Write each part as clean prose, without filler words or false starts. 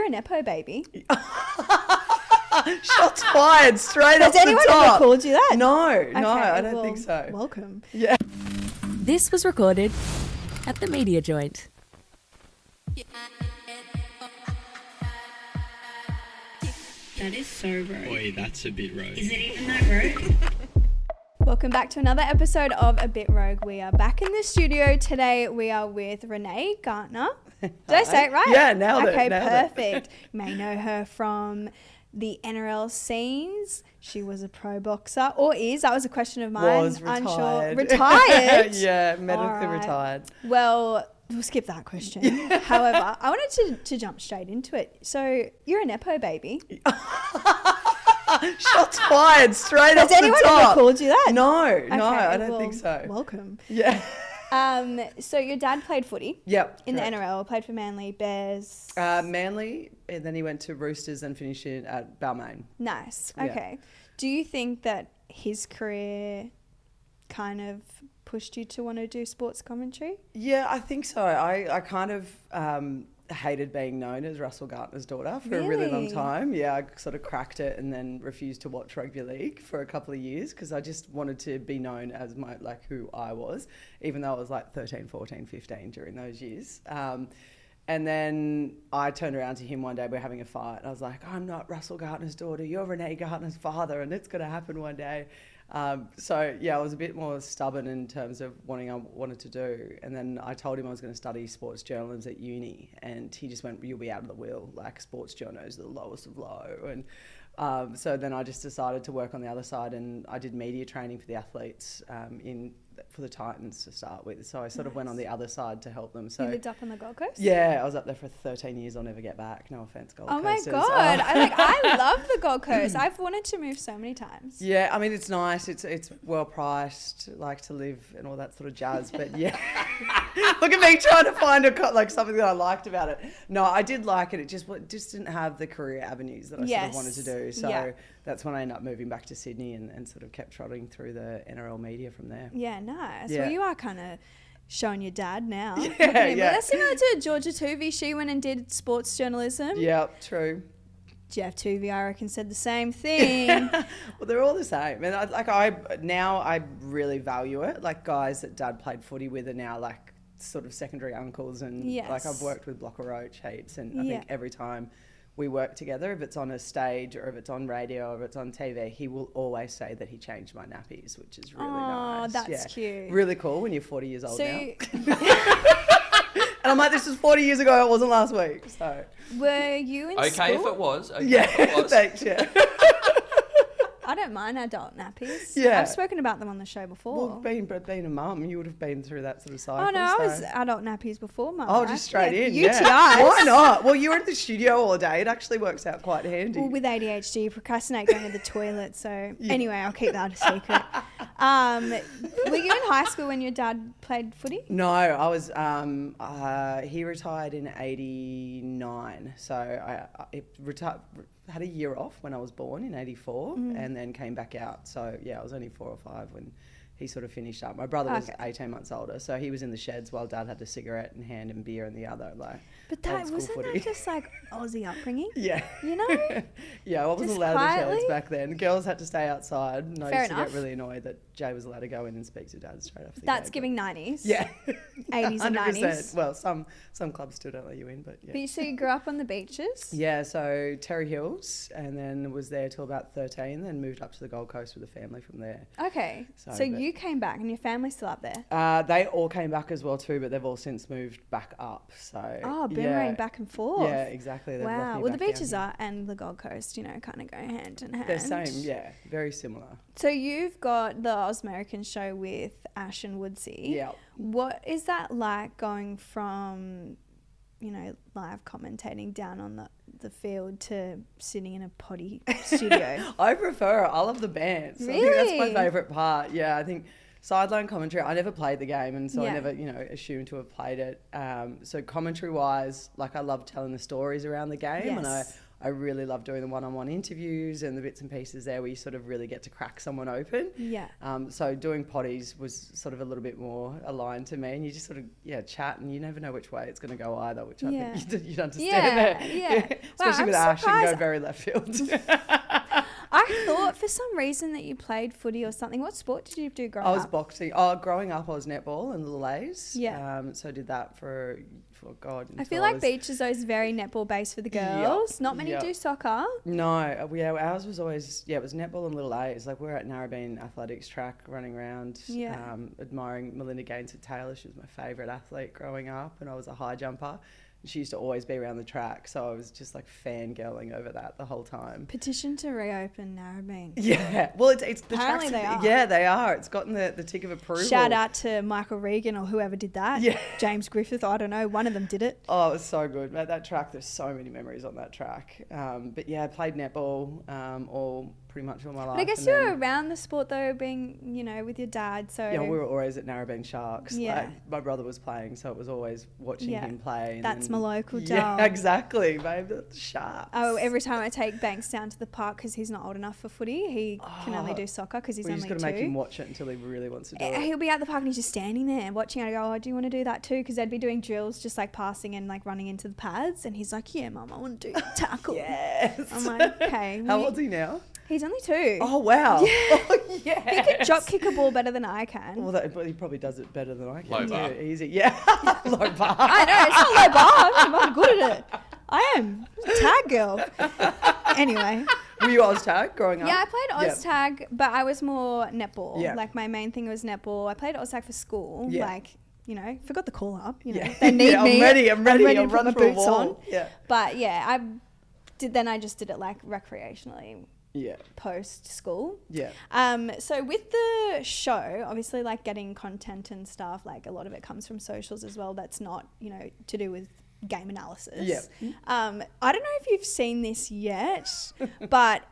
you're a Nepo baby. Shots fired straight off the top. Has anyone ever called you that? No, Okay, I don't think so. Welcome. Yeah. This was recorded at the Media Joint. That is so rogue. Boy, that's a bit rogue. Is it even that rogue? Welcome back to another episode of A Bit Rogue. We are back in the studio today. We are with Renee Gartner. Did I say it right? Yeah, nailed it. Okay, nailed perfect. You may know her from the NRL scenes. She was a pro boxer, or is. That was a question of mine. Was retired. Unsure. Retired? Yeah, medically All right. retired. Well, we'll skip that question. However, I wanted to jump straight into it. So you're a Nepo baby. Shots fired straight off the top. Has anyone ever called you that? No, Okay, I don't think so. Welcome. Yeah. So your dad played footy. Yep. In correct. the NRL, played for Manly, Bears. Manly, and then he went to Roosters and finished it at Balmain. Nice. Yeah. Okay. Do you think that his career kind of pushed you to want to do sports commentary? Yeah, I think so. I kind of hated being known as Russell Gartner's daughter for a really long Really? time. Yeah, I sort of cracked it and then refused to watch rugby league for a couple of years because I just wanted to be known as who I was, even though I was like 13, 14, 15 during those years. And then I turned around to him one day, we're having a fight. And I was like, I'm not Russell Gartner's daughter, you're Renee Gartner's father, and it's going to happen one day. So yeah, I was a bit more stubborn in terms of what I wanted to do. And then I told him I was going to study sports journalism at uni, and he just went, you'll be out of the will, like sports journos are the lowest of low. And so then I just decided to work on the other side, and I did media training for the athletes for the Titans to start with. So I sort of went on the other side to help them. So You lived up on the Gold Coast? yeah, I was up there for 13 years. I'll never get back. No offense, Gold Oh my Coasters. God. I love the Gold Coast. I've wanted to move so many times. Yeah, I mean, it's nice. It's well priced, like to live and all that sort of jazz. But yeah, look at me trying to find something that I liked about it. No, I did like it. It just didn't have the career avenues that I sort of wanted to do. So that's when I ended up moving back to Sydney and sort of kept trotting through the NRL media from there. Yeah, nice. Yeah. Well, you are kind of showing your dad now. Yeah, Look at him. yeah. Well, that's similar to Georgia Tuvey. She went and did sports journalism. Yeah, true. Jeff Tuvey, I reckon, said the same thing. Well, they're all the same, and I really value it. Like guys that Dad played footy with are now like sort of secondary uncles, and like I've worked with Blocker Roach heaps, and I think every time we work together, if it's on a stage or if it's on radio or if it's on TV, he will always say that he changed my nappies, which is really nice. Oh, that's cute. Really cool when you're 40 years old So, now. And I'm like, this was 40 years ago, it wasn't last week. So were you in Okay, school? if it was. Okay, yeah, if it was. thanks, yeah. I don't mind adult nappies. Yeah. I've spoken about them on the show before. Well, being a mum, you would have been through that sort of cycle. Oh no, I so. was adult nappies before my Oh, life. just straight in, UTIs. yeah. Why not? Well, you're in the studio all day. It actually works out quite handy. Well, with ADHD, you procrastinate going to the toilet. So anyway, I'll keep that a secret. Were you in high school when your dad played footy? No, I was. He retired in '89, so I had a year off when I was born in '84, and then came back out. So yeah, I was only 4 or 5 when he sort of finished up. My brother was 18 months older, so he was in the sheds while Dad had a cigarette in hand and beer in the other. But that old school wasn't footy. that just like Aussie upbringing? Yeah. You know? Yeah, I wasn't Just allowed in the quietly? sheds back then. Girls had to stay outside, and I Fair used to enough. get really annoyed that Jay was allowed to go in and speak to Dad straight off the That's gate, giving 90s. Yeah. 80s and 100%. 90s. Well, some clubs still don't let you in, but yeah. But so you grew up on the beaches? Yeah, so Terry Hills, and then was there till about 13, then moved up to the Gold Coast with the family from there. Okay. So you came back and your family's still up there? They all came back as well too, but they've all since moved back up. So boomerang back and forth. Yeah, exactly. They've left Wow. me Well, the back down beaches here. are and the Gold Coast, kind of go hand in hand. They're same, yeah, very similar. So you've got the Ausmericans show with Ash and Woodsy. Yeah. What is that like going from, live commentating down on the field to sitting in a potty studio? I prefer it. I love the bands. I think that's my favourite part. Yeah, I think sideline commentary, I never played the game, and so I never, assumed to have played it. So commentary-wise, I love telling the stories around the game, and I I really love doing the one-on-one interviews and the bits and pieces there where you sort of really get to crack someone open. Yeah. So doing potties was sort of a little bit more aligned to me, and you just sort of chat, and you never know which way it's going to go either, which I think you'd understand there. Yeah. Especially wow, with Ash, you can go very left field. I thought for some reason that you played footy or something. What sport did you do growing up? I was boxing. growing up, I was netball and little A's. Yeah. So I did that for God. I feel like beach is always very netball based for the girls. Not many do soccer. No, ours was always, it was netball and little A's. Like, we were at Narrabeen Athletics track running around, admiring Melinda Gaines at Taylor. She was my favourite athlete growing up, and I was a high jumper. She used to always be around the track, so I was just like fangirling over that the whole time. Petition to reopen Narrabeen. Yeah, well, it's the apparently tracks, they are. Yeah, they are. It's gotten the tick of approval. Shout out to Michael Regan or whoever did that. Yeah, James Griffith. I don't know. One of them did it. Oh, it was so good. Mate, that track. There's so many memories on that track. But yeah, I played netball pretty much all my life. But I guess you were around the sport though, being with your dad. So yeah, we were always at Narrabeen Sharks. Yeah, like, my brother was playing, so it was always watching him play. And that's my local dog. Yeah, exactly, babe. The Sharks. Oh, every time I take Banks down to the park because he's not old enough for footy, he can only do soccer because he's only 2. You just got to make him watch it until he really wants to do it. He'll be at the park and he's just standing there watching. I go, oh, do you want to do that too? Because they'd be doing drills, just like passing and like running into the pads, and he's like, yeah, Mum, I want to do tackle. Yes. I'm like, okay. How old's he now? He's only 2. Oh, wow. Yeah. Oh, yes. He can drop kick a ball better than I can. Well, but he probably does it better than I can. Low bar. Easy. Yeah. Low bar. I know, it's not low bar. I'm good at it. I am. Tag girl. Anyway. Were you Oz tag growing up? Yeah, I played Oz tag, but I was more netball. Yeah. Like, my main thing was netball. I played Oz tag for school. Yeah. Like, forgot the call up. They need me. I'm ready. to put my boots on. Yeah. But yeah, I just did it like recreationally. Yeah. Post school. Yeah. So with the show, obviously, like, getting content and stuff, like, a lot of it comes from socials as well. That's not, to do with game analysis. Yeah. I don't know if you've seen this yet, but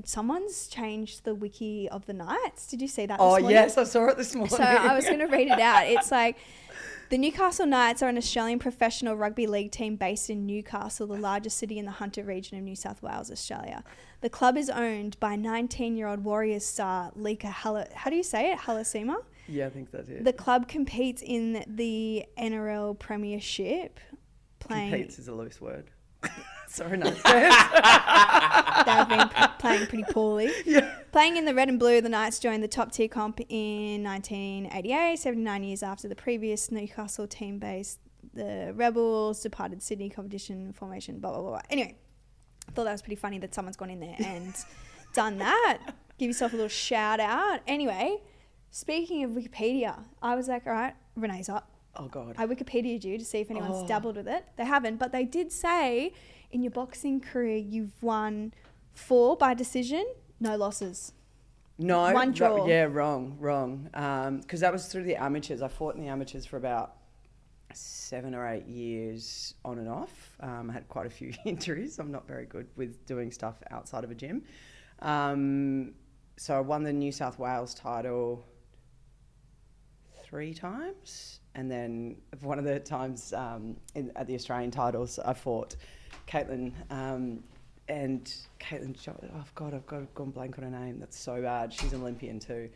someone's changed the wiki of the Knights. Did you see that this morning? Yes, I saw it this morning. So I was going to read it out. It's like, the Newcastle Knights are an Australian professional rugby league team based in Newcastle, the largest city in the Hunter region of New South Wales, Australia. The club is owned by 19-year-old Warriors star Lika how do you say it? Halasima? Yeah, I think that's it. The club competes in the NRL Premiership. Competes is a loose word. Sorry, no. They've been playing pretty poorly. Yeah. Playing in the red and blue, the Knights joined the top tier comp in 1988, 79 years after the previous Newcastle team based. The Rebels departed Sydney competition formation, blah, blah, blah. Anyway, I thought that was pretty funny that someone's gone in there and done that. Give yourself a little shout out. Anyway, speaking of Wikipedia, I was like, all right, Renee's up. Oh, God. I Wikipedia'd you to see if anyone's dabbled with it. They haven't, but they did say in your boxing career you've won 4 by decision, no losses. No. 1 draw. Wrong. Because that was through the amateurs. I fought in the amateurs for about 7 or 8 years on and off. I had quite a few injuries. I'm not very good with doing stuff outside of a gym. So I won the New South Wales title 3 times. And then one of the times at the Australian titles, I fought Caitlin. And Caitlin, I've gone blank on her name. That's so bad. She's an Olympian too.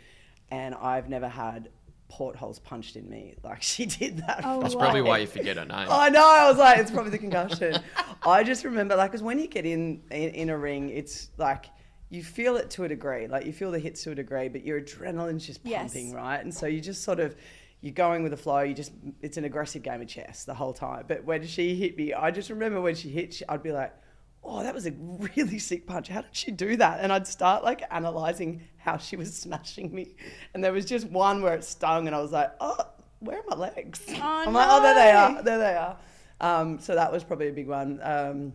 And I've never had portholes punched in me like she did that. That's probably why you forget her name. I know. I was like, it's probably the concussion. I just remember, like, because when you get in a ring, it's like you feel it to a degree. Like, you feel the hits to a degree, but your adrenaline's just pumping, right? And so you just sort of, you're going with the flow. It's an aggressive game of chess the whole time. But when she hit me, I just remember when she hit, I'd be like, oh, that was a really sick punch. How did she do that? And I'd start like analysing how she was smashing me. And there was just one where it stung and I was like, oh, where are my legs? Oh, I'm like, oh, there they are. So that was probably a big one.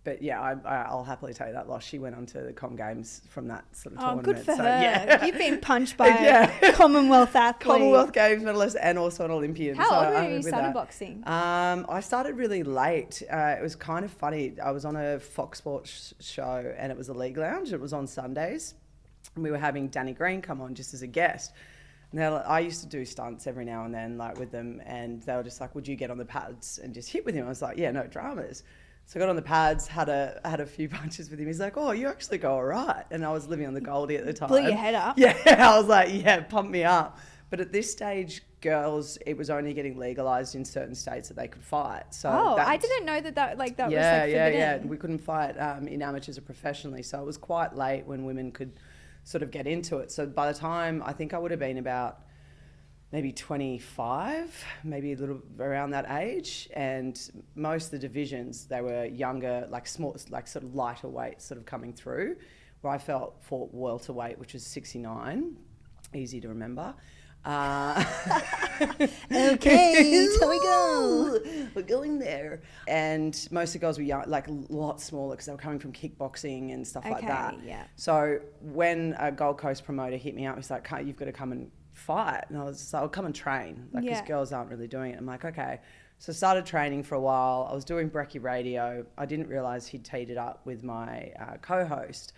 But yeah, I'll happily take that loss. She went on to the Com Games from that sort of tournament. Oh, good for her. Yeah. You've been punched by a Commonwealth athlete. Commonwealth Games medalist and also an Olympian. How old were you started boxing? I started really late. It was kind of funny. I was on a Fox Sports show and it was a league lounge. It was on Sundays. And we were having Danny Green come on just as a guest. And I used to do stunts every now and then, like with them. And they were just like, would you get on the pads and just hit with him? I was like, yeah, no dramas. So I got on the pads, had a few punches with him. He's like, oh, you actually go all right. And I was living on the Goldie at the time. Blew your head up. Yeah, I was like, yeah, pump me up. But at this stage, girls, it was only getting legalised in certain states that they could fight. So I didn't know that was like forbidden. Yeah. We couldn't fight in amateurs or professionally. So it was quite late when women could sort of get into it. So by the time, I think I would have been about maybe 25, maybe a little around that age. And most of the divisions, they were younger, like small, like sort of lighter weight sort of coming through, where I fought welterweight, which was 69, easy to remember. Okay, so we go. We're going there. And most of the girls were young, like a lot smaller because they were coming from kickboxing and stuff like that. Yeah. So when a Gold Coast promoter hit me up, he's like, you've got to come and fight. And I was just like, I'll come and train. Like, because girls aren't really doing it. I'm like, okay. So I started training for a while. I was doing Brekkie Radio. I didn't realise he'd teed it up with my co-host.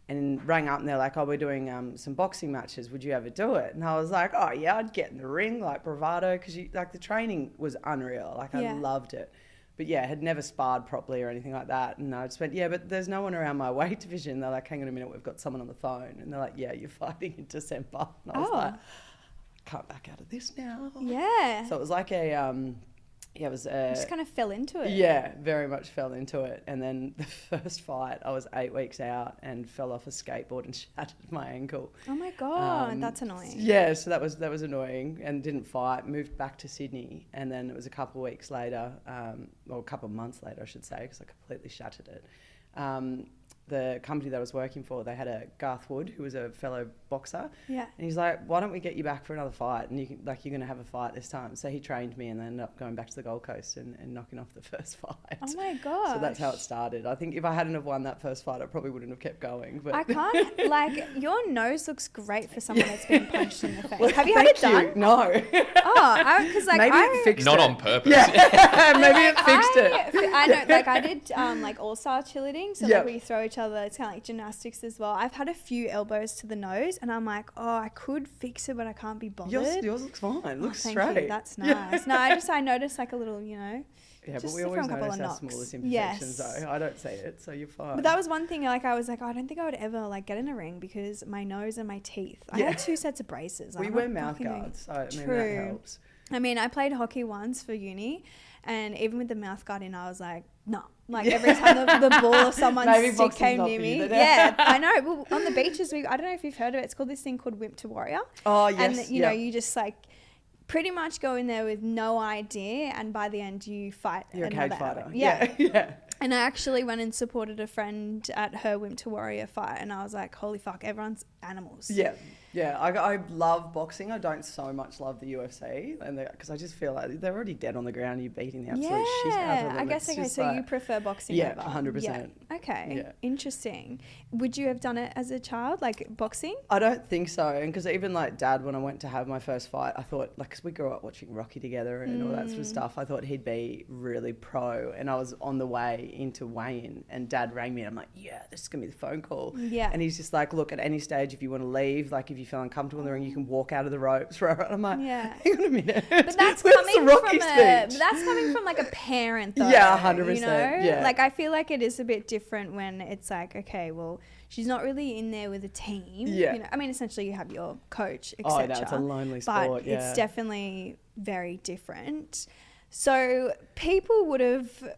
And rang up and they're like, oh, we're doing some boxing matches. Would you ever do it? And I was like, oh, yeah, I'd get in the ring, like bravado, because like the training was unreal. Like I loved it. But yeah, had never sparred properly or anything like that. And I just went, yeah, but there's no one around my weight division. They're like, hang on a minute, we've got someone on the phone. And they're like, yeah, you're fighting in December. And I was like, can't back out of this now. Yeah. So it was like a... it was just kind of fell into it. Yeah, very much fell into it. And then the first fight, I was 8 weeks out and fell off a skateboard and shattered my ankle. Oh my God, that's annoying. Yeah, so that was annoying and didn't fight, moved back to Sydney. And then it was a couple of weeks later, or a couple of months later, I should say, because I completely shattered it. The company that I was working for, they had a Garth Wood, who was a fellow boxer. Yeah. And he's like, why don't we get you back for another fight? And you're going to have a fight this time. So he trained me and then ended up going back to the Gold Coast and knocking off the first fight. Oh my God. So that's how it started. I think if I hadn't have won that first fight, I probably wouldn't have kept going. But I can't, like, your nose looks great for someone that's been punched in the face. Well, have you had it done? No. Because like maybe it fixed Not it. on purpose. Yeah. Maybe it fixed it. I know, like I did like all-star cheerleading. So like we throw each other, it's kind of like gymnastics as well. I've had a few elbows to the nose and I'm like, oh, I could fix it, but I can't be bothered. Yours looks fine. It looks thank straight. You. That's nice. No, I noticed like a little, Yeah, just but we from always a couple notice of our knocks. smallest imperfections though. I don't see it, so you're fine. But that was one thing, like I was like, oh, I don't think I would ever like get in a ring because my nose and my teeth. I had 2 sets of braces. We wear mouth guards, so I mean that helps. I mean, I played hockey once for uni, and even with the mouth guard in, I was like, no. Like every time the ball or someone's stick came near me. Yeah, I know. Well, on the beaches, I don't know if you've heard of it. It's called this thing called Wimp to Warrior. Oh, yes. And, you know, you just like pretty much go in there with no idea, and by the end you fight. You're a cage fighter. Yeah. Yeah. And I actually went and supported a friend at her Wimp to Warrior fight, and I was like, holy fuck, everyone's animals. Yeah. Yeah, I love boxing. I don't so much love the UFC, and because I just feel like they're already dead on the ground. You're beating the absolute shit out of them. I guess, okay, so you prefer boxing over? 100%. Yeah. Okay, interesting. Would you have done it as a child, like boxing? I don't think so, and because even like Dad, when I went to have my first fight, I thought, like, because we grew up watching Rocky together and all that sort of stuff, I thought he'd be really pro, and I was on the way into weigh-in, and Dad rang me, and I'm like, yeah, this is going to be the phone call. Yeah. And he's just like, look, at any stage, if you want to leave, like if you feel uncomfortable in the ring, you can walk out of the ropes. Right? I'm like, hang on a minute. But that's coming from like a parent though. Yeah, 100%. You know? Yeah. Like I feel like it is a bit different when it's like, okay, well, she's not really in there with a team. Yeah. You know, I mean, essentially you have your coach, etc. Oh, no, it's a lonely sport, but it's definitely very different. So people would have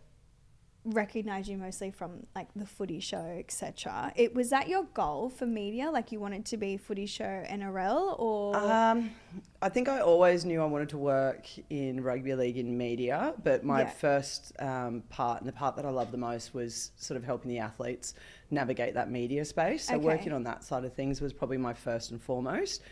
recognize you mostly from like the footy show, etc. Was that your goal for media? Like you wanted to be footy show NRL, or? I think I always knew I wanted to work in rugby league in media, but my first part, and the part that I loved the most, was sort of helping the athletes navigate that media space. So working on that side of things was probably my first and foremost.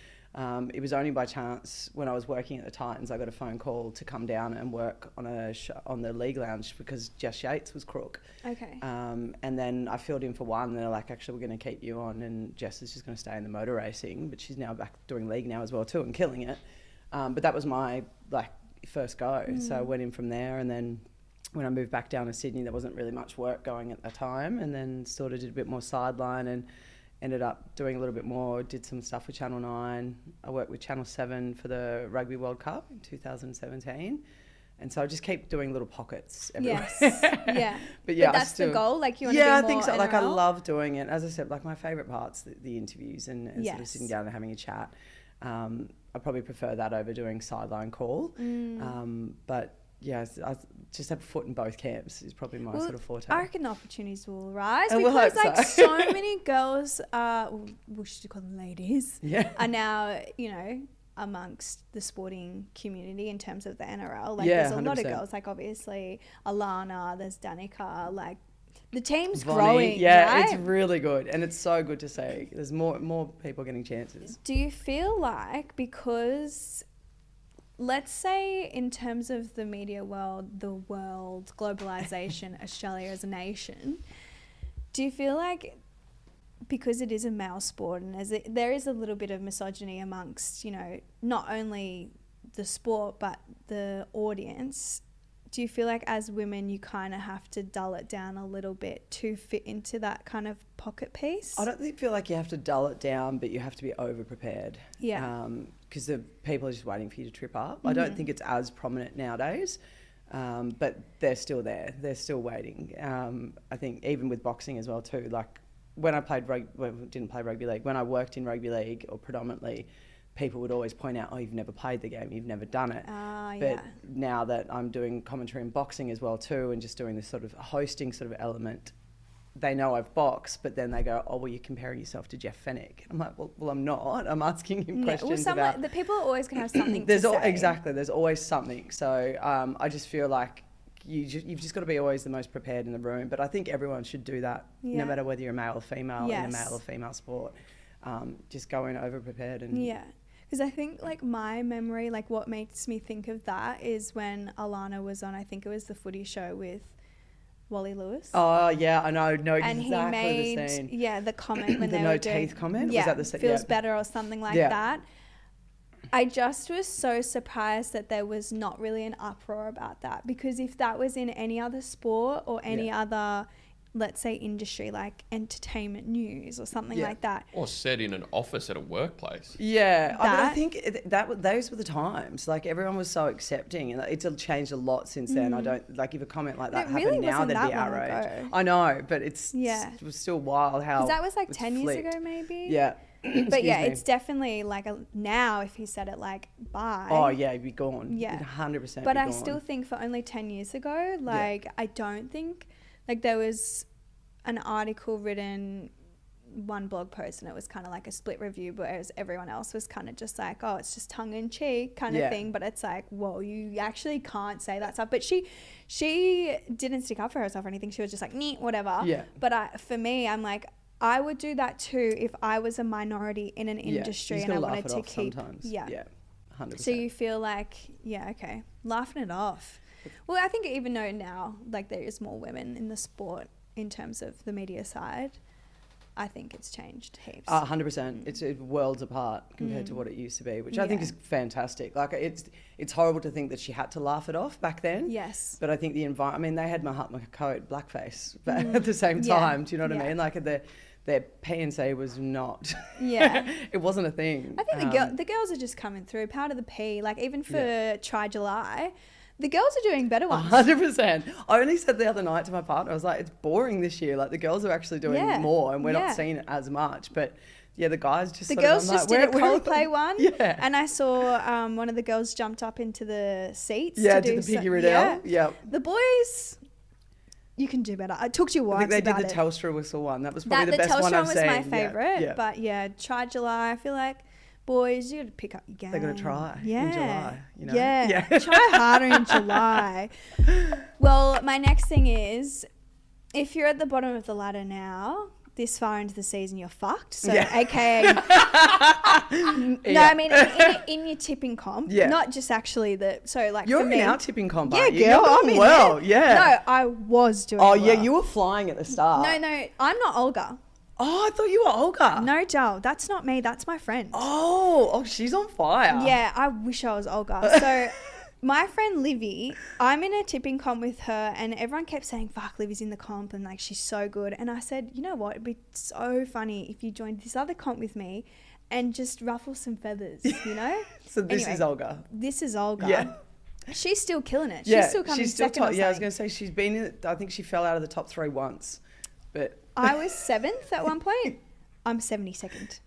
It was only by chance when I was working at the Titans, I got a phone call to come down and work on a show, on the league lounge, because Jess Yates was crook. Okay. And then I filled in for one, and they're like, actually, we're going to keep you on, and Jess is just going to stay in the motor racing, but she's now back doing league now as well too, and killing it. But that was my like first go. So I went in from there, and then when I moved back down to Sydney, there wasn't really much work going at the time, and then sort of did a bit more sideline and ended up doing a little bit more, did some stuff with Channel 9. I worked with Channel 7 for the Rugby World Cup in 2017. And so I just keep doing little pockets everywhere. Yes. Yeah. But yeah, but that's the goal. Like you want to yeah, be more I think so. Like I NRL? love doing it. As I said, like my favourite part's the interviews and sort of Yes. sitting down and having a chat. I probably prefer that over doing sideline call. But yeah, I just have a foot in both camps is probably my sort of forte. I reckon opportunities will rise And we'll because hope like so. so many girls, we should call them ladies, Yeah. are now, you know, amongst the sporting community in terms of the NRL. Like Yeah, there's a lot of 100%. girls, like obviously Alana, there's Danica, like the team's Vonnie, growing, yeah, right? it's really good, and it's so good to see. There's more people getting chances. Do you feel like because, let's say in terms of the media world, the world, globalization, Australia as a nation, do you feel like because it is a male sport and there is a little bit of misogyny amongst, you know, not only the sport but the audience, do you feel like as women you kind of have to dull it down a little bit to fit into that kind of pocket piece? I don't feel like you have to dull it down, but you have to be over prepared. Yeah. Because the people are just waiting for you to trip up. I don't think it's as prominent nowadays, but they're still there. They're still waiting. I think even with boxing as well too. Like when I didn't play rugby league. When I worked in rugby league, or predominantly, people would always point out, "Oh, you've never played the game. You've never done it." But now that I'm doing commentary in boxing as well too, and just doing this sort of hosting sort of element, they know I've boxed, but then they go, "Oh, well, you're comparing yourself to Jeff Fennick." I'm like, well, I'm not. I'm asking him questions about... the people are always going to have something There's to say. Exactly. There's always something. So I just feel like you've just got to be always the most prepared in the room. But I think everyone should do that, no matter whether you're a male or female in a male or female sport. Just go in over prepared and... Yeah. Because I think, like, my memory, like, what makes me think of that is when Alana was on, I think it was the footy show with Wally Lewis. Oh, yeah, I know and exactly he made, the scene. the comment when The they no were doing... teeth comment? Yeah, Was that the scene? feels Yeah. better or something like Yeah. that. I just was so surprised that there was not really an uproar about that, because if that was in any other sport or any other, let's say, industry, like entertainment news or something like that. Or said in an office at a workplace. Yeah, I That- think those were the times. Like everyone was so accepting, and it's changed a lot since then. I don't like if a comment like that It really happened now, wasn't there'd be that long outrage. ago. I know, but it was still wild how. 'Cause that was like it's 10 years flipped. ago, maybe. Yeah. But Excuse yeah, me. it's definitely like now if he said it like bye. Oh yeah, you'd be gone. Yeah. 100%. But be I gone. still think for only 10 years ago, like I don't think, like there was an article written, one blog post, and it was kind of like a split review, whereas everyone else was kind of just like, oh, it's just tongue in cheek kind of thing. But it's like, whoa, you actually can't say that stuff. But she didn't stick up for herself or anything. She was just like, neat, whatever. Yeah. But for me, I'm like, I would do that too if I was a minority in an industry you just and I gotta laugh wanted it to off keep. sometimes. Yeah. Yeah. 100%. So you feel like, okay, laughing it off. Well, I think even though now, like there is more women in the sport in terms of the media side, I think it's changed heaps. 100%. It's worlds apart compared to what it used to be, which I think is fantastic. Like it's horrible to think that she had to laugh it off back then. Yes. But I think the environment. I mean, they had Mahatma Coat blackface, but at the same time, do you know what I mean? Like their PNC was not. Yeah. It wasn't a thing. I think the girls are just coming through. Part of the P, like even for Try July, the girls are doing better ones. 100%. I only said the other night to my partner, I was like, it's boring this year. Like the girls are actually doing more, and we're not seeing it as much. But yeah, the guys just. The sort of, girls I'm just like, did a Coldplay one. Yeah. And I saw one of the girls jumped up into the seats. Yeah, to do did the Piggy so- Riddell. Yeah. The boys, you can do better. It took your I think wives they about did the it. Telstra whistle one. That was probably the best Telstra one I've was seen. my favourite. Yeah. But yeah, Try July, I feel like, boys, you got to pick up your game. They're going to try Yeah. in July. You know? Yeah. Try harder in July. Well, my next thing is, if you're at the bottom of the ladder now, this far into the season, you're fucked. So, AKA, no, I mean, in your tipping comp, not just actually so like You're for me, in our tipping comp, yeah, aren't you? girl, You're I'm doing in well. there. Yeah. No, I was doing Oh, well. yeah, you were flying at the start. No, I'm not Olga. Oh, I thought you were Olga. No, Joel, that's not me. That's my friend. Oh, she's on fire. Yeah, I wish I was Olga. So my friend Livy, I'm in a tipping comp with her, and everyone kept saying, fuck, Livy's in the comp and like she's so good. And I said, you know what, it'd be so funny if you joined this other comp with me and just ruffle some feathers, you know? So this Anyway, is Olga. This is Olga. Yeah. She's still killing it. Yeah, She's still coming second. top. Yeah, I was going to say she's been in. I think she fell out of the top 3 once, but I was 7th at one point. I'm 72nd.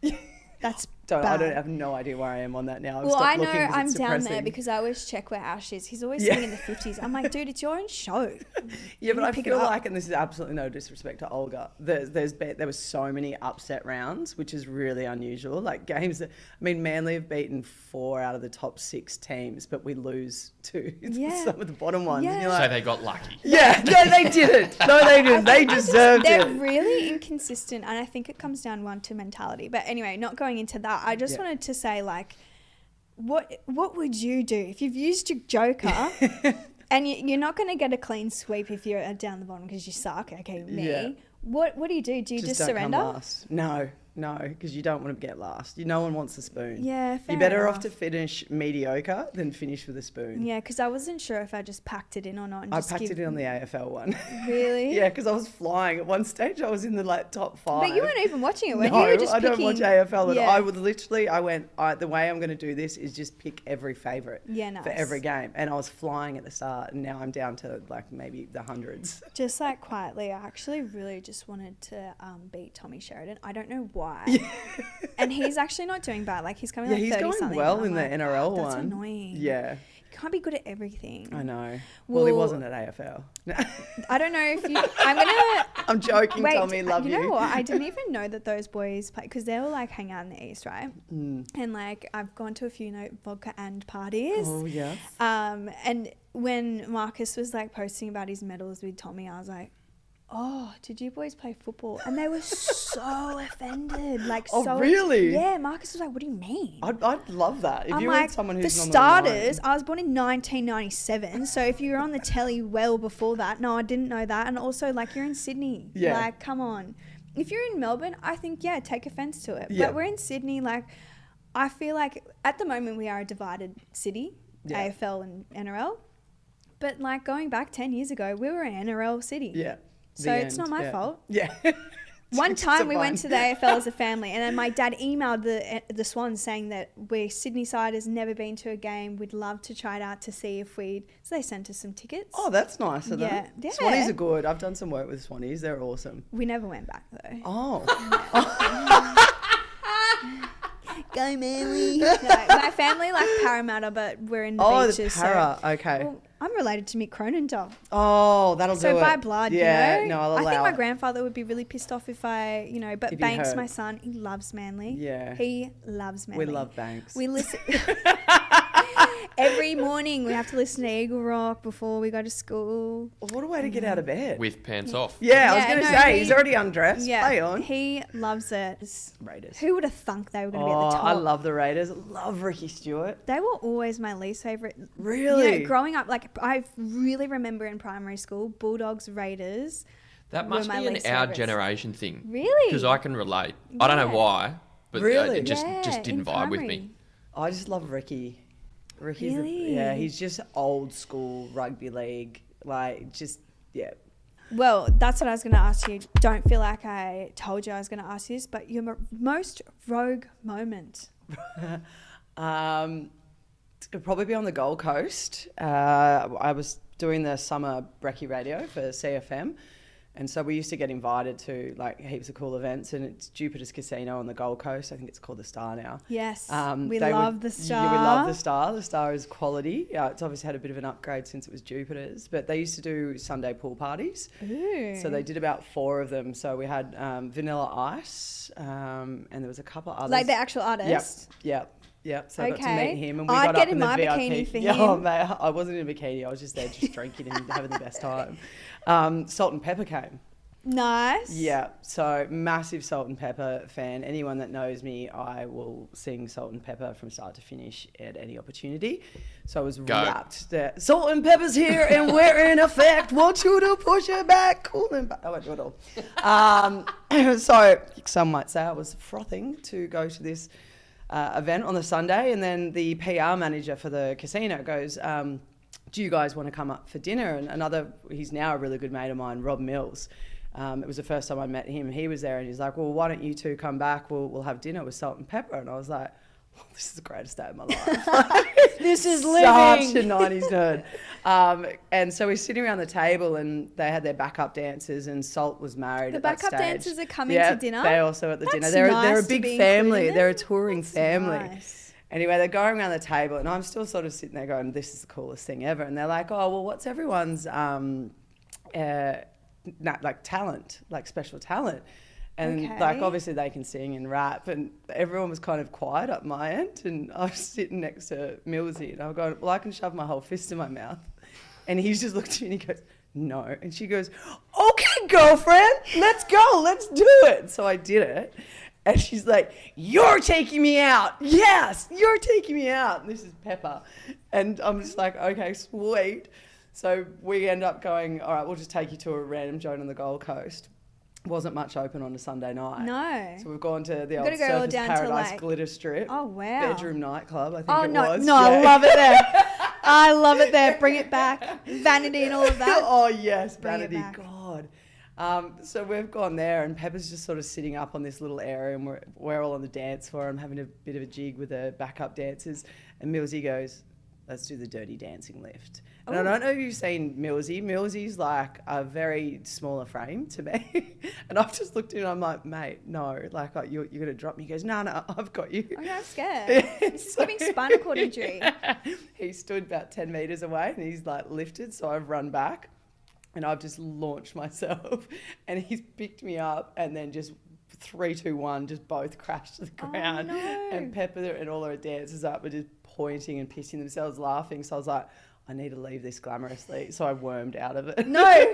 That's I bad. have no idea where I am on that now. I've Well, stopped I know looking 'cause I'm it's down there depressing. because I always check where Ash is. He's always Yeah. sitting in the 50s. I'm like, dude, it's your own show. Yeah, but I pick it feel up. like, and this is absolutely no disrespect to Olga, there was so many upset rounds, which is really unusual. Like games that, I mean, Manly have beaten 4 out of the top 6 teams, but we lose to Yeah. some of the bottom ones. And Yeah. you're So like, they got lucky. yeah, no, they didn't. No, they didn't. They deserved They're it. really inconsistent, and I think it comes down to mentality. But anyway, not going into that, I just Yeah. wanted to say, like, what would you do if you've used your joker and you're not going to get a clean sweep if you're down the bottom because you suck? Okay, me. Yeah. What do you do? Do you just don't surrender? Come last. No, because you don't want to get last. No one wants the spoon. Yeah, fair You're better off enough. to finish mediocre than finish with a spoon. Yeah, because I wasn't sure if I just packed it in or not. And I just packed give... it in on the AFL one. Really? Yeah, because I was flying. At one stage, I was in the top 5. But you weren't even watching it, were No, you? You were just I don't picking... watch AFL. And Yeah. I would literally, the way I'm going to do this is just pick every favourite Yeah, nice. for every game. And I was flying at the start, and now I'm down to like maybe the hundreds. Just like quietly, I actually really just wanted to beat Tommy Sheridan. I don't know why. And he's actually not doing bad. Like he's coming Yeah, like he's 30 going something. well I'm in the like, NRL that's one. annoying. Yeah, You can't be good at everything. I know. Well, he Well- wasn't at AFL. I don't know if you... I'm going to... I'm joking, Wait, Tommy. Love you. You know what? I didn't even know that those boys play... Because they all like hang out in the East, right? And like I've gone to a few vodka and parties. Oh, yes. And when Marcus was like posting about his medals with Tommy, I was like, oh, did you boys play football? And they were so offended. Like, Oh, so... really? Yeah, Marcus was like, what do you mean? I'd love that. If I'm you like, were someone for who's starters, I was born in 1997. So if you were on the telly well before that, no, I didn't know that. And also, like, you're in Sydney. Yeah. Like, come on. If you're in Melbourne, I think, yeah, take offense to it. Yeah. But we're in Sydney. Like, I feel like at the moment we are a divided city, Yeah. AFL and NRL. But like going back 10 years ago, we were an NRL city. Yeah. So it's not my fault. Yeah. One It's time we fine. went to the AFL as a family, and then my dad emailed the Swans saying that we're Sydney side has never been to a game. We'd love to try it out to see if we'd. So they sent us some tickets. Oh, that's nice of them. Yeah, yeah. Swannies are good. I've done some work with Swannies. They're awesome. We never went back though. Oh. Go Manly! No, my family like Parramatta, but we're in the Oh, the beaches. Para. So, Okay. well, I'm related to Mick Cronenthal. Oh, that'll do So it. by blood, Yeah, you know. no, I'll I allow think my it. grandfather would be really pissed off if I, but If he Banks, heard. my son, he loves Manly. Yeah. He loves Manly. We love Banks. We listen every morning. We have to listen to Eagle Rock before we go to school. What a way to get out of bed. With pants off. Yeah, I was Yeah, going to no, say, he- he's already undressed. Play on. he loves it. Raiders. Who would have thunk they were going to be at Oh, the top? I love the Raiders. I love Ricky Stewart. They were always my least favorite. Really? Growing up, like I really remember in primary school, Bulldogs, Raiders. That were must my be an least our favourites. generation thing. Really? Because I can relate. I don't know Yeah. why, but Really? it just Yeah, didn't in vibe with primary. me. I just love Ricky. Ricky's Really? yeah, he's just old school rugby league. Like, just, yeah. Well, that's what I was going to ask you. Don't feel like I told you I was going to ask this, but your most rogue moment. It'd probably be on the Gold Coast. I was doing the summer brekkie radio for CFM. And so we used to get invited to like heaps of cool events, and it's Jupiter's Casino on the Gold Coast. I think it's called the Star now. Yes, we they love would- the Star. Yeah, we love the Star. The Star is quality. It's obviously had a bit of an upgrade since it was Jupiter's, but they used to do Sunday pool parties. Ooh. So they did about 4 of them. So we had Vanilla Ice, and there was a couple others. Like the actual artist. Yep. So I got to Okay. meet him, and we I'd got get up in in the my VIP. bikini for Yeah, oh, him. mate, I wasn't in a bikini. I was just there, just drinking and having the best time. Salt and Pepper came. Nice. Yeah, so massive Salt and Pepper fan. Anyone that knows me, I will sing Salt and Pepper from start to finish at any opportunity. So I was wrapped there. Salt and Pepper's here and we're in effect. Want you to push it back, cool and back. I won't do it all. So some might say I was frothing to go to this event on the Sunday, and then the PR manager for the casino goes, do you guys want to come up for dinner? And he's now a really good mate of mine, Rob Mills. It was the first time I met him. He was there, and he's like, well, why don't you two come back? We'll have dinner with Salt and Pepper. And I was like, this is the greatest day of my life. This is Such living. a 90s nerd. And so we're sitting around the table and they had their backup dancers and Salt was married The at that backup stage. dancers are coming Yeah, to dinner? they're also at the dinner. That's They're nice a to big be family. included. They're a touring That's family. nice. Anyway, they're going around the table and I'm still sort of sitting there going, this is the coolest thing ever. And they're like, oh, well, what's everyone's talent, like special talent? And like, Okay. obviously they can sing and rap and everyone was kind of quiet up my end. And I was sitting next to Millsy and I'm going, well, I can shove my whole fist in my mouth. And he's just looked at me and he goes, no. And she goes, okay, girlfriend, let's go. Let's do it. So I did it. And she's like, you're taking me out. Yes, you're taking me out. And this is Pepper. And I'm just like, okay, sweet. So we end up going, all right, we'll just take you to a random joint on the Gold Coast. Wasn't much open on a Sunday night. No. So we've gone to the old gotta go all Surfers down to, Paradise like- Glitter Strip. Oh, wow. Bedroom nightclub, I think Oh, it no. was. No, I Yeah. love it there. I love it there. Bring it back. Vanity and all of that. Oh, yes, Bring it vanity. back. God. So we've gone there and Pepper's just sort of sitting up on this little area and we're all on the dance floor. I'm having a bit of a jig with the backup dancers and Millsy goes, let's do the dirty dancing lift. And I don't know if you've seen Millsy. Millsy's like a very smaller frame to me. And I've just looked at him and I'm like, mate, no, like you're going to drop me. He goes, no, I've got you. Okay, I'm scared. This is giving spinal cord injury. He stood about 10 metres away and he's like lifted. So I've run back and I've just launched myself and he's picked me up and then just 3, 2, 1, just both crashed to the ground. Oh, no. And Pepper and all her dancers up were just pointing and pissing themselves laughing. So I was like, I need to leave this glamorously. So I wormed out of it. No.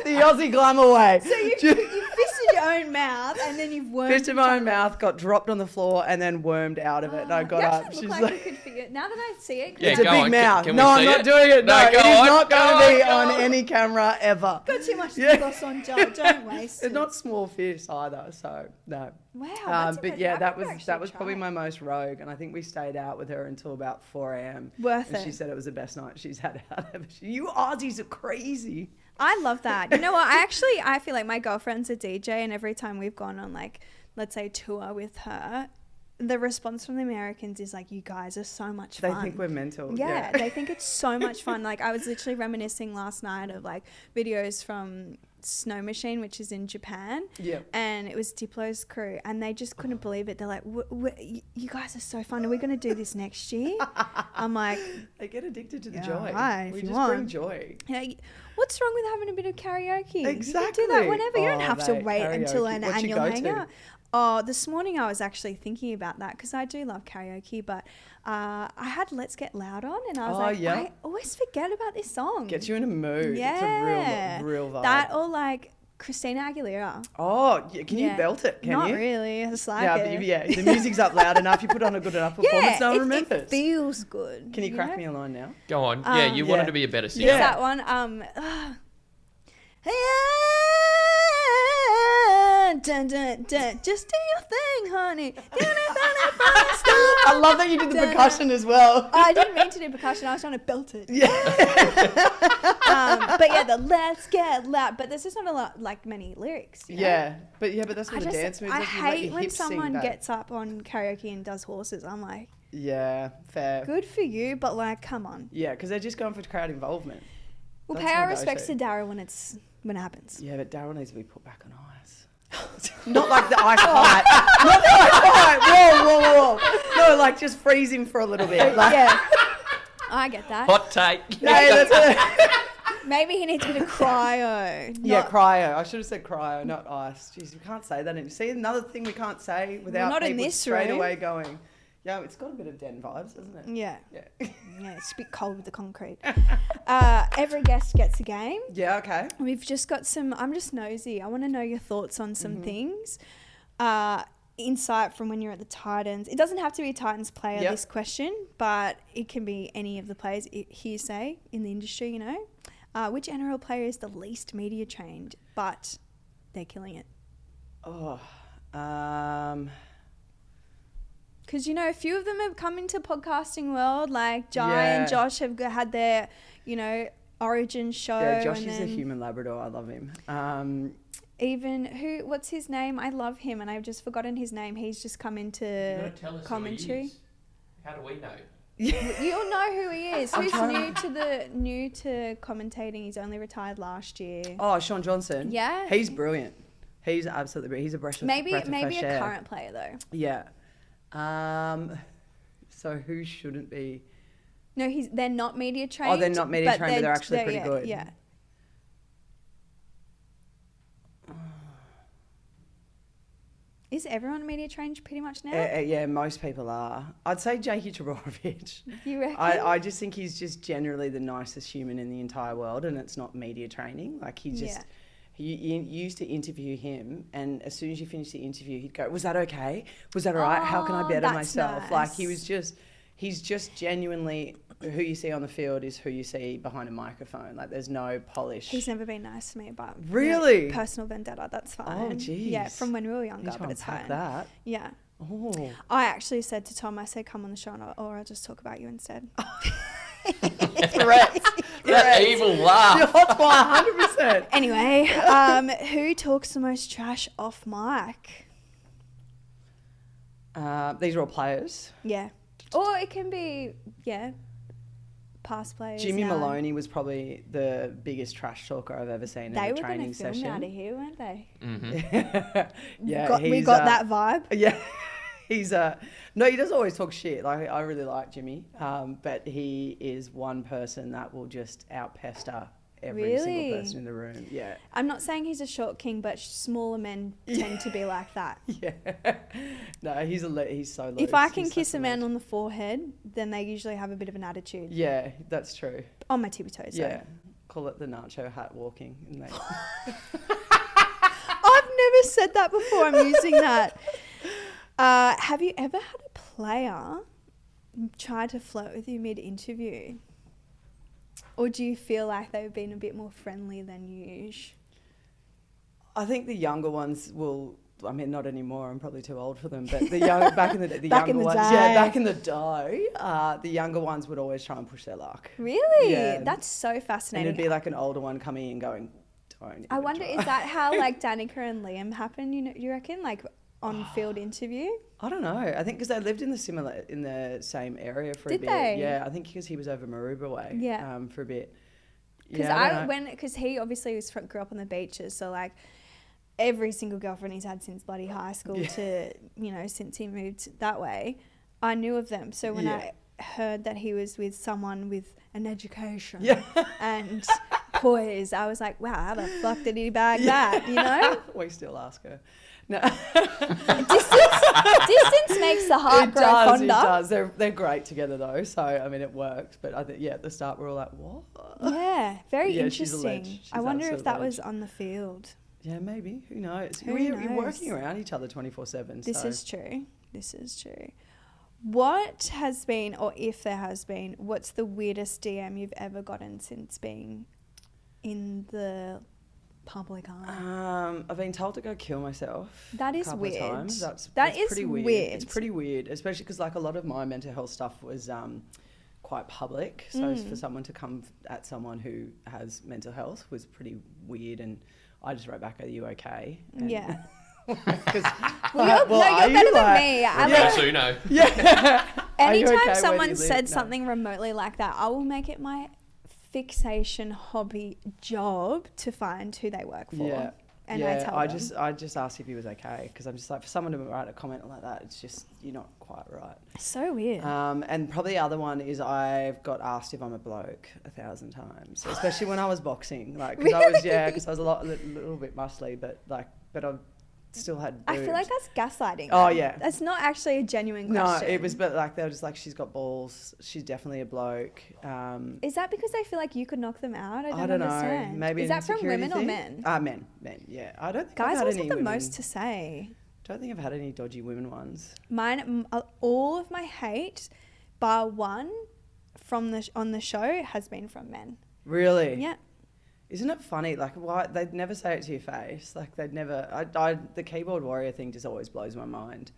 The Aussie glamour way. So you fisted your own mouth and then you've wormed. Fisted my own mouth, got dropped on the floor and then wormed out of it. And I got you up. actually She's look like you could figure it. Now that I see it, 'cause Yeah, it's a go big on. mouth. Can we No, I'm see not it? doing it. No, No, it go is on, not go going to be on, on go on. any camera ever. got too much Yeah. gloss on, don't waste It's it. not small fish either, so no. Wow, that's But impressive. yeah, I've that never was actually probably tried. my most rogue, and I think we stayed out with her until about 4 a.m. Worth and it. she said it was the best night she's had out ever. You Aussies are crazy. I love that. You know what? I feel like my girlfriend's a DJ, and every time we've gone on, like, let's say tour with her, the response from the Americans is like, you guys are so much They fun. think we're mental. Yeah, they think it's so much fun. Like, I was literally reminiscing last night of like videos from Snow Machine, which is in Japan. Yep. And it was Diplo's crew, and they just couldn't believe it. They're like, you guys are so fun. Are we going to do this next year? I'm like, They get addicted to the Yeah, joy. right, if We you just bring want. joy. hey, what's wrong with having a bit of karaoke? Exactly. You can do that whenever. You don't Oh, have to mate, wait until karaoke. an What's your annual go-to? hangout. Oh, this morning I was actually thinking about that because I do love karaoke, but I had Let's Get Loud on and I was Oh, like, yeah. I always forget about this song. Gets you in a mood. Yeah. It's a real vibe. That or like Christina Aguilera. Oh, yeah, can you Yeah. belt it? Can Not you? really. I just like Yeah, it. but yeah, the music's up loud enough. You put on a good enough performance. No one it remembers. feels good. Can you crack know? me a line now? Go on. Yeah, you Yeah. wanted to be a better singer. It's that one. Dun, dun, dun. Just do your thing, honey. I love that you did the percussion as well. I didn't mean to do percussion. I was trying to belt it. Yeah. But yeah, the Let's Get Loud. But there's just not a lot, like many lyrics. you know? Yeah, but that's I what the dance moves. I like, you let hate your when hips sing someone back. gets up on karaoke and does horses. I'm like, Yeah, fair. good for you, but like, come on. Yeah, because they're just going for crowd involvement. We'll That's pay our my respects to go-to. Dara when it happens. Yeah, but Daryl needs to be put back on ice. Not like the ice height. Not the ice height. Whoa. No, like just freeze him for a little bit. Like, Yeah, I get that. Hot take. no, that's it. Maybe he needs a bit of cryo. Yeah, not- cryo. I should have said cryo, not ice. Jeez, we can't say that. See, another thing we can't say without not in people this straight room. away going, yeah, it's got a bit of Den vibes, doesn't it? Yeah. Yeah. Yeah, it's a bit cold with the concrete. Every guest gets a game. Yeah, okay. We've just got some, I'm just nosy. I want to know your thoughts on some things. Insight from when you're at the Titans. It doesn't have to be a Titans player, Yep. this question, but it can be any of the players. Hearsay in the industry, you know. Which NRL player is the least media trained, but they're killing it? Oh, Because, you know, a few of them have come into podcasting world, like Jai Yeah. and Josh have had their, you know, origin show. yeah, Josh and is a then human Labrador. I love him. Even what's his name? I love him and I've just forgotten his name. He's just come into commentary. How do we know? You'll know who he is. Who's new to commentating? He's only retired last year. Oh, Sean Johnson. Yeah. He's brilliant. He's absolutely brilliant. He's a breath of Maybe fresh a air. current player though. Yeah. So who shouldn't be? No, they're not media trained. Oh, they're not media trained, but they're actually pretty good. Yeah. Is everyone media trained pretty much now? Yeah, most people are. I'd say Jakey Trebojevic. You reckon? I just think he's just generally the nicest human in the entire world, and it's not media training. Like he just, you used to interview him, and as soon as you finish the interview, he'd go, "Was that okay? Was that all right? How can I better myself?" Nice. Like he's just genuinely who you see on the field is who you see behind a microphone. Like there's no polish. He's never been nice to me, but really personal vendetta. That's fine. Oh, geez. Yeah, from when we were younger, He's but it's fine. that. Yeah. Oh. I actually said to Tom, I said, "Come on the show, or I'll just talk about you instead." Threats. That evil laugh. You're hot by 100%. Anyway, who talks the most trash off mic? These are all players. Yeah. Or it can be, past players. Jimmy now. Maloney was probably the biggest trash talker I've ever seen in a training session. They were going to film out of here, weren't they? Mm-hmm. Yeah, we got that vibe. Yeah, he's no, he does always talk shit. Like I really like Jimmy, but he is one person that will just outpester every single person in the room. Yeah. I'm not saying he's a short king, but smaller men tend to be like that. Yeah. No, he's so loose. If I can kiss a man on the forehead, then they usually have a bit of an attitude. Yeah, that's true. On my tippy toes. Yeah. Call it the nacho hat walking. I've never said that before. I'm using that. Have you ever had a player try to flirt with you mid-interview? Or do you feel like they've been a bit more friendly than usual? I think the younger ones will. I mean, not anymore. I'm probably too old for them. But the back in the younger ones, back in the day, the younger ones would always try and push their luck. Really? Yeah. That's so fascinating. And it'd be like an older one coming in going, "Don't." I wonder, is that how like Danica and Liam happened? You reckon, like on field interview? I don't know. I think because they lived in the same area for a bit. Did they? Yeah, I think because he was over Maroubra way. Yeah. For a bit. Because he obviously grew up on the beaches, so like every single girlfriend he's had since bloody high school to since he moved that way, I knew of them. So when I heard that he was with someone with an education and poise, I was like, wow, how the fuck did he bag that? You know? We still ask her. No. Distance makes the heart grow fonder. It does. They're great together though. So I mean, it works. But I think at the start we're all like, what? Yeah, very She's a ledge. interesting. She's I wonder if that ledge. was on the field. Yeah, maybe. Who knows? Who We're knows? working around each other 24/7. This is true. This is true. What has been, or if there has been, what's the weirdest DM you've ever gotten since being in the public eye? I've been told to go kill myself. That is a couple weird. Of times. That's pretty weird. Weird. It's pretty weird, especially because like a lot of my mental health stuff was quite public. So for someone to come at someone who has mental health was pretty weird, and I just wrote back, "Are you okay?" And Yeah. you're better than me. Yeah. Anytime okay? someone said something remotely like that, I will make it my fixation, hobby, job to find who they work for. Yeah. And I tell them. I just asked if he was okay, because I'm just like, for someone to write a comment like that, it's just, you're not quite right. So weird. And probably the other one is I've got asked if I'm a bloke 1,000 times, especially when I was boxing. Like, because I was a little bit muscly, but I still had boobs. I feel like that's gaslighting. Oh, yeah. That's not actually a genuine question. No, it was, but like, they were just like, she's got balls, she's definitely a bloke. Is that because they feel like you could knock them out? I don't know. understand. Maybe is that from women or men? Men, yeah. I don't think Guys I've had always any have the women. most to say. Don't think I've had any dodgy women ones. Mine, all of my hate, bar one, on the show has been from men. Really? Yeah. Isn't it funny? Like, why they'd never say it to your face? Like, they'd never. The keyboard warrior thing just always blows my mind.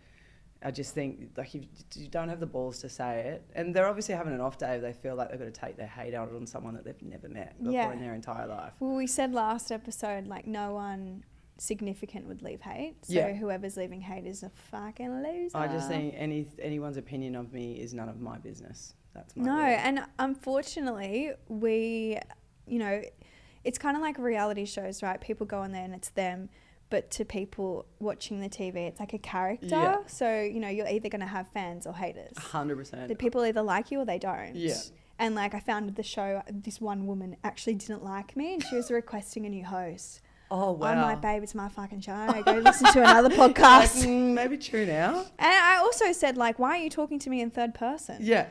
I just think, like, you don't have the balls to say it, and they're obviously having an off day. They feel like they've got to take their hate out on someone that they've never met before in their entire life. Well, we said last episode, like, no one significant would leave hate. So Yeah. whoever's leaving hate is a fucking loser. I just think anyone's opinion of me is none of my business. That's my No, rule. and unfortunately, it's kind of like reality shows, right? People go on there and it's them, but to people watching the TV, it's like a character. Yeah. So, you're either going to have fans or haters. 100%. The people either like you or they don't. Yeah. And like I found the show, this one woman actually didn't like me and she was requesting a new host. Oh, wow. I'm like, babe, it's my fucking show. Go listen to another podcast. Maybe true now. And I also said, like, why are you talking to me in third person? Yeah.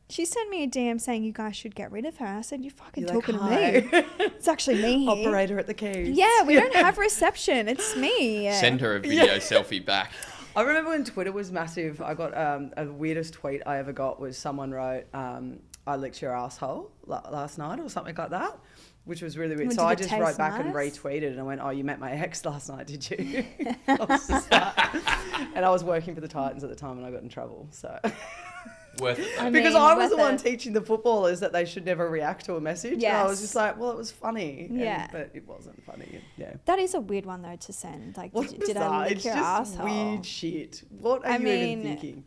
She sent me a DM saying you guys should get rid of her. I said, you're fucking You're talking like, to me. It's actually me here. Operator at the keys. Yeah, we don't have reception. It's me. Send her a video selfie back. I remember when Twitter was massive, I got a weirdest tweet I ever got was someone wrote, I licked your asshole last night or something like that, which was really weird. Well, So did I it just taste wrote back and nice? retweeted and I went, oh, you met my ex last night, did you? I was just like- and I was working for the Titans at the time and I got in trouble. So Worth it. I because mean, I was worth the one it. teaching the footballers that they should never react to a message. And I was Yes. just like, well, it was funny. Yeah. But it wasn't funny. Yeah. That is a weird one, though, to send. Like, What's did I bizarre? lick It's your just asshole? weird shit. What are I you mean, even thinking?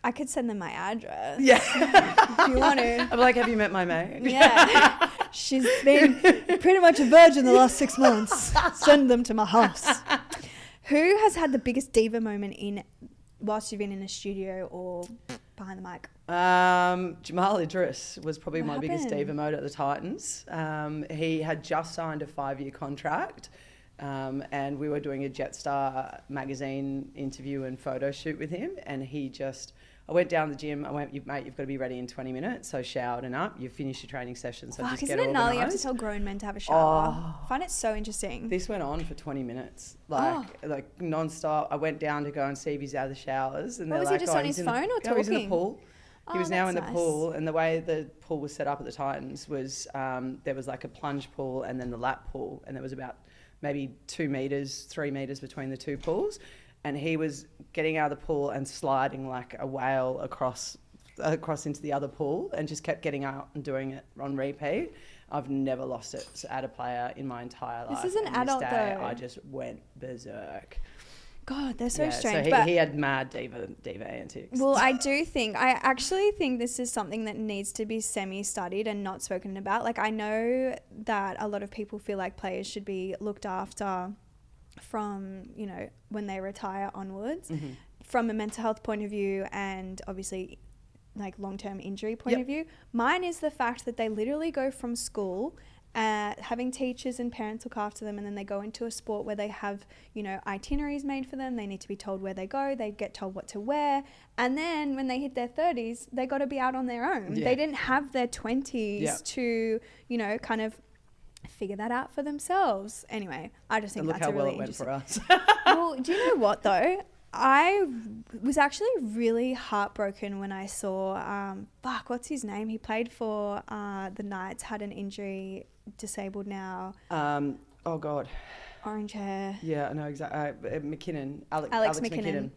I could send them my address. Yeah. If you want to. I'm like, have you met my mate? Yeah. She's been pretty much a virgin the last 6 months. Send them to my house. Who has had the biggest diva moment whilst you've been in a studio or behind the mic? Jamal Idris was probably What my biggest happened? diva mode at the Titans. He had just signed a 5-year contract, and we were doing a Jetstar magazine interview and photo shoot with him, and I went down to the gym. I went, mate, you've got to be ready in 20 minutes. So showered and up. You've finished your training session. So Fuck, just isn't get it gnarly? You have to organised. tell grown men to have a shower. Oh. I find it so interesting. This went on for 20 minutes, like non-stop. I went down to go and see if he's out of the showers. And What, they're was he like, just oh, on he's his in the- phone or No, he's in the talking? pool. He Oh, was now in the that's pool, and the way the pool was set up at the Titans was there was like a plunge pool and then the lap pool, and there was about maybe 2 meters, 3 meters between the two pools, and he was getting out of the pool and sliding like a whale across into the other pool, and just kept getting out and doing it on repeat. I've never lost it at a player in my entire life. This is an and adult, this day, though. I just went berserk. God, they're so Yeah, strange. So but he had mad diva antics. well, I actually think this is something that needs to be semi-studied and not spoken about. Like, I know that a lot of people feel like players should be looked after from, when they retire onwards, Mm-hmm. from a mental health point of view and obviously like long-term injury point Yep. of view. Mine is the fact that they literally go from school having teachers and parents look after them, and then they go into a sport where they have itineraries made for them. They need to be told where they go, they get told what to wear, and then when they hit their 30s they got to be out on their own. Yeah. They didn't have their 20s Yeah. to kind of figure that out for themselves. Anyway, I just think And look that's how a really well it went for us. well, do you know what though? I was actually really heartbroken when I saw, what's his name? He played for the Knights, had an injury, disabled now, Oh God. orange hair. Yeah, I know exactly. McKinnon, Alex McKinnon.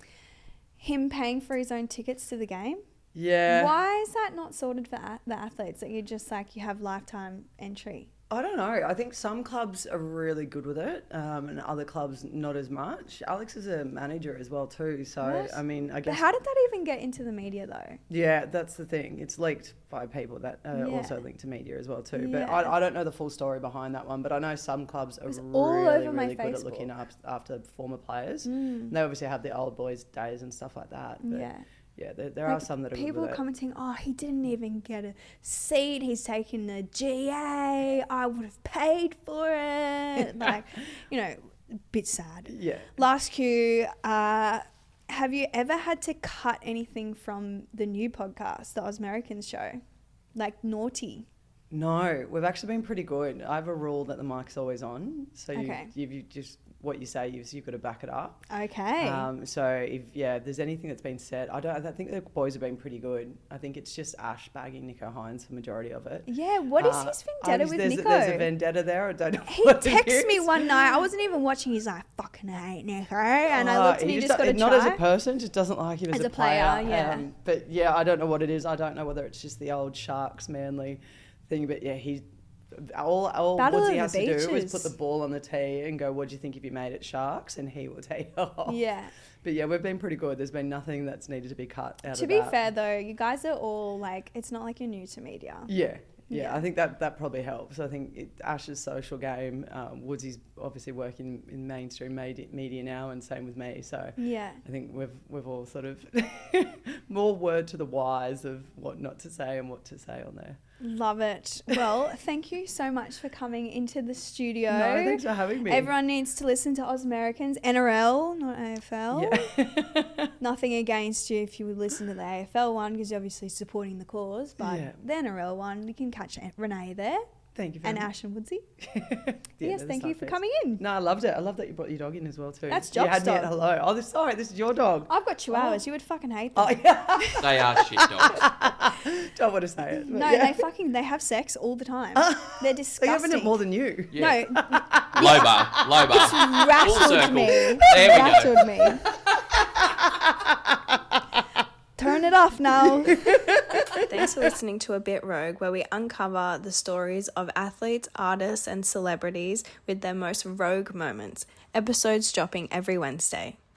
Him paying for his own tickets to the game. Yeah. Why is that not sorted for the athletes? That you just you have lifetime entry? I don't know. I think some clubs are really good with it, and other clubs not as much. Alex is a manager as well too, so What? I mean, I But guess. how did that even get into the media though? Yeah, that's the thing. It's leaked by people that are Yeah. also linked to media as well too. But Yeah. I don't know the full story behind that one. But I know some clubs are was all really, over my really good at Facebook. looking after former players. And they obviously have the old boys days and stuff like that. But yeah, there are some that are good people with it. commenting, oh, he didn't even get a seat, he's taking the GA, I would have paid for it. Bit sad. Yeah. Last cue, have you ever had to cut anything from the new podcast, the Ausmericans show? Like naughty? No, we've actually been pretty good. I have a rule that the mic's always on, so Okay. you just what you say, you've got to back it up. Okay. So if there's anything that's been said, I think the boys have been pretty good. I think it's just Ash bagging Nico Hines for the majority of it. Yeah, what is his vendetta with Nico? There's a vendetta there. I don't know. He what it texted me is. one night. I wasn't even watching. He's like, fucking hate Nico. And I looked and he just got a not try. as a person, just doesn't like him as a player. yeah. But yeah, I don't know what it is. I don't know whether it's just the old Sharks Manly thing. But yeah, he all Battle Woodsy of has the to do is Beaches. put the ball on the tee and go, what do you think if you made it Sharks? And he will tee off. Yeah. But yeah, we've been pretty good. There's been nothing that's needed to be cut out To of be that. fair, though, you guys are all like, it's not like you're new to media. Yeah. Yeah. I think that probably helps. I think Ash's social game, Woodsy's obviously working in mainstream media now, and same with me. So Yeah. I think we've all sort of more word to the wise of what not to say and what to say on there. Love it. Well, thank you so much for coming into the studio. No, thanks for having me. Everyone needs to listen to Ausmericans NRL, not AFL. Yeah. Nothing against you if you would listen to the AFL one, because you're obviously supporting the cause. But Yeah. the NRL one, you can catch Renee there. Thank you. And Ash and Woodsy. Yeah, Yes, thank you for coming in. No, I loved it. I love that you brought your dog in as well too. That's You Job's had me at dog. hello. Oh, sorry, this is your dog. I've got chihuahuas. You would fucking hate them. Oh, yeah. They are shit dogs. Don't want to say it. but No, yeah. they have sex all the time. They're They disgusting. haven't it more than you. Yeah. No, Low bar. Full rattled circle. me. There we go. Rattled me. Turn it off now. Thanks for listening to A Bit Rogue, where we uncover the stories of athletes, artists, and celebrities with their most rogue moments. Episodes dropping every Wednesday.